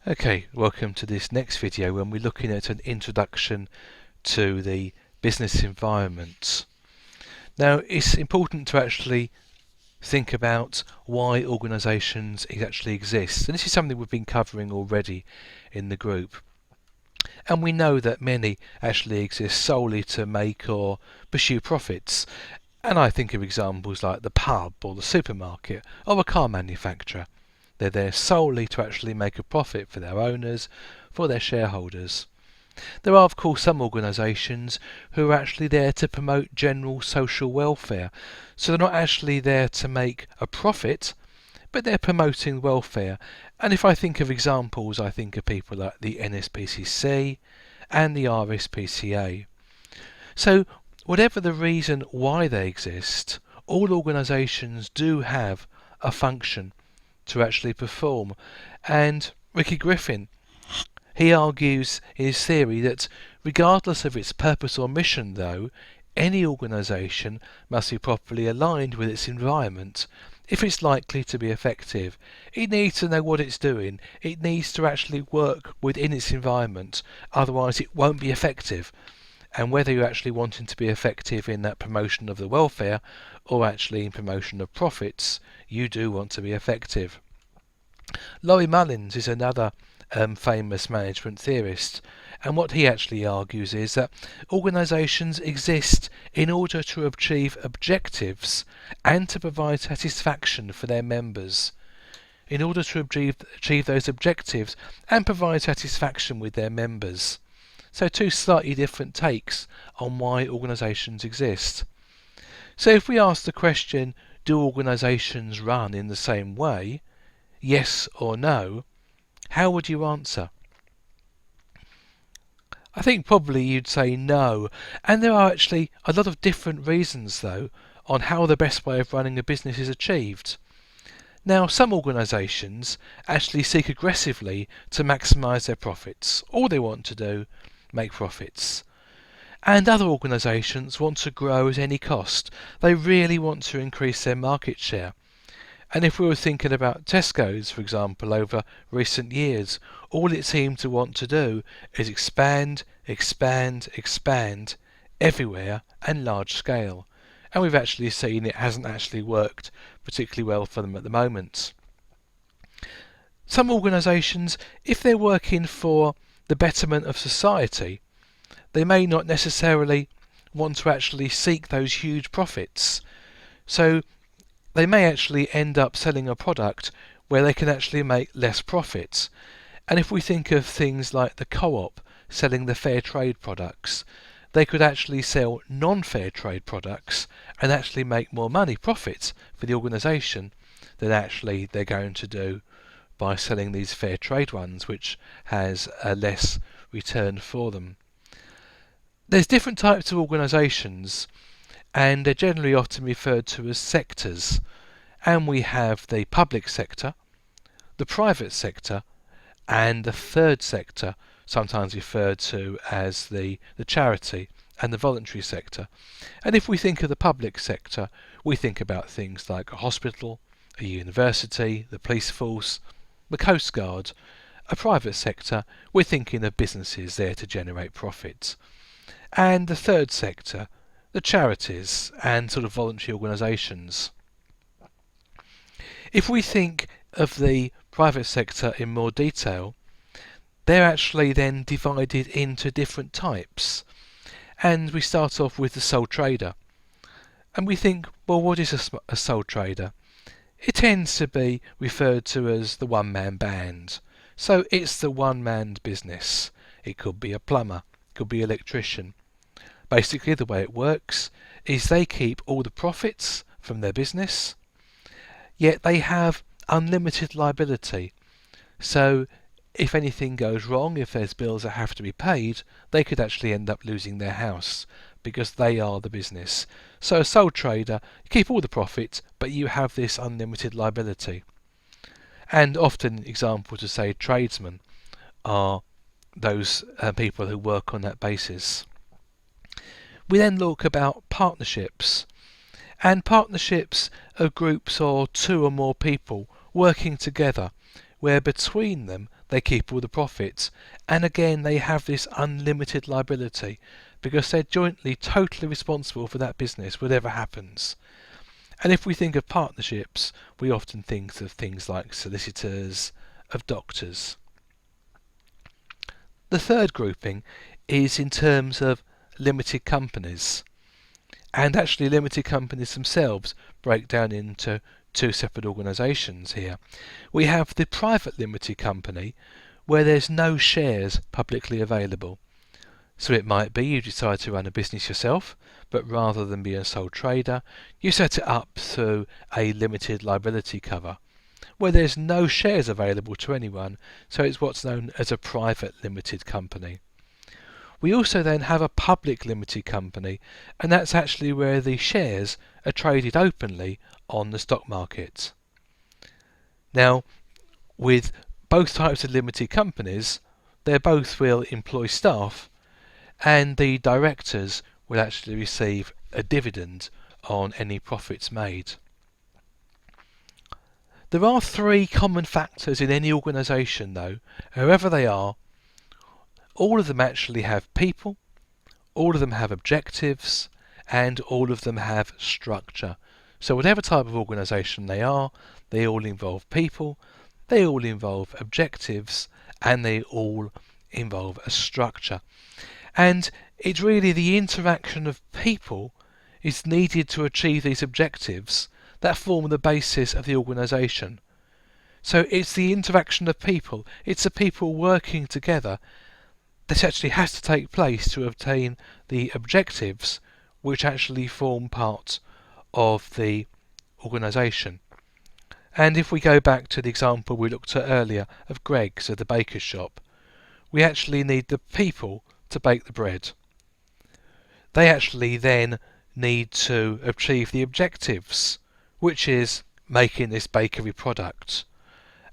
Okay, welcome to this next video when we're looking at an introduction to the business environment. Now, it's important to actually think about why organisations actually exist, and this is something we've been covering already in the group. And we know that many actually exist solely to make or pursue profits, and I think of examples like the pub or the supermarket or a car manufacturer. They're there solely to actually make a profit for their owners, for their shareholders. There are of course some organisations who are actually there to promote general social welfare, so they're not actually there to make a profit, but they're promoting welfare. And if I think of examples, I think of people like the NSPCC and the RSPCA. So whatever the reason why they exist, all organisations do have a function to actually perform. And Ricky Griffin, he argues in his theory that regardless of its purpose or mission though, any organisation must be properly aligned with its environment if it's likely to be effective. It needs to know what it's doing. It needs to actually work within its environment, otherwise it won't be effective. And whether you're actually wanting to be effective in that promotion of the welfare or actually in promotion of profits, you do want to be effective. Laurie Mullins is another famous management theorist, and what he actually argues is that organisations exist in order to achieve objectives and to provide satisfaction for their members. In order to achieve those objectives and provide satisfaction with their members. So two slightly different takes on why organisations exist. So if we ask the question, do organisations run in the same way? Yes or no? How would you answer? I think probably you'd say no. And there are actually a lot of different reasons though on how the best way of running a business is achieved. Now, some organisations actually seek aggressively to maximise their profits. All they want to do, make profits. And other organisations want to grow at any cost. They really want to increase their market share. And if we were thinking about Tesco's, for example, over recent years, all it seemed to want to do is expand, expand, expand everywhere and large scale. And we've actually seen it hasn't actually worked particularly well for them at the moment. Some organisations, if they're working for the betterment of society, they may not necessarily want to actually seek those huge profits. So they may actually end up selling a product where they can actually make less profits. And if we think of things like the co-op selling the fair trade products, they could actually sell non-fair trade products and actually make more money, profits for the organisation than actually they're going to do by selling these fair trade ones, which has a less return for them. There's different types of organisations, and they're generally often referred to as sectors. And we have the public sector, the private sector, and the third sector, sometimes referred to as the charity and the voluntary sector. And if we think of the public sector, we think about things like a hospital, a university, the police force, the Coast Guard. A private sector, we're thinking of businesses there to generate profits. And the third sector, the charities and sort of voluntary organisations. If we think of the private sector in more detail, they're actually then divided into different types. And we start off with the sole trader. And we think, well, what is a sole trader? It tends to be referred to as the one-man band. So it's the one-man business. It could be a plumber, it could be an electrician. Basically the way it works is they keep all the profits from their business, yet they have unlimited liability. So if anything goes wrong, if there's bills that have to be paid, they could actually end up losing their house because they are the business. So a sole trader, you keep all the profit, but you have this unlimited liability. And often examples to say tradesmen are those people who work on that basis. We then look about partnerships. And partnerships are groups or two or more people working together, where between them they keep all the profits. And again, they have this unlimited liability because they're jointly totally responsible for that business, whatever happens. And if we think of partnerships, we often think of things like solicitors, of doctors. The third grouping is in terms of limited companies. And actually limited companies themselves break down into two separate organisations here. We have the private limited company where there's no shares publicly available. So it might be you decide to run a business yourself, but rather than be a sole trader, you set it up through a limited liability cover, where there's no shares available to anyone, so it's what's known as a private limited company. We also then have a public limited company, and that's actually where the shares are traded openly on the stock market. Now, with both types of limited companies, they both will employ staff, and the directors will actually receive a dividend on any profits made. There are three common factors in any organisation though, whoever they are. All of them actually have people, all of them have objectives, and all of them have structure. So whatever type of organisation they are, they all involve people, they all involve objectives, and they all involve a structure. And it's really the interaction of people is needed to achieve these objectives that form the basis of the organisation. So it's the interaction of people, it's the people working together that actually has to take place to obtain the objectives which actually form part of the organisation. And if we go back to the example we looked at earlier of Greg's at the baker's shop, we actually need the people to bake the bread. They actually then need to achieve the objectives, which is making this bakery product,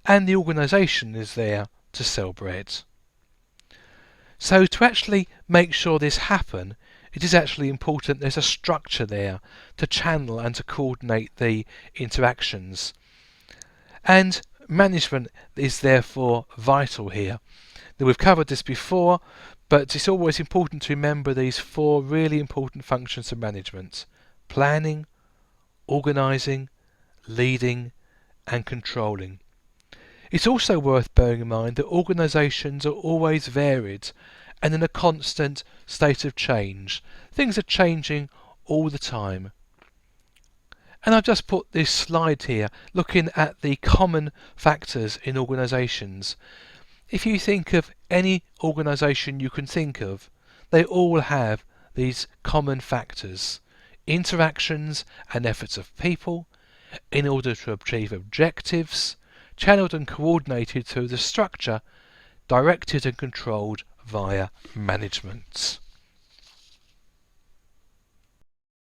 and the organisation is there to sell bread. So to actually make sure this happen, it is actually important there's a structure there to channel and to coordinate the interactions. And management is therefore vital here. Now, we've covered this before, but it's always important to remember these four really important functions of management: planning, organising, leading, and controlling. It's also worth bearing in mind that organisations are always varied and in a constant state of change. Things are changing all the time. And I've just put this slide here looking at the common factors in organisations. If you think of any organisation you can think of, they all have these common factors: interactions and efforts of people in order to achieve objectives, channeled and coordinated through the structure, directed and controlled via management.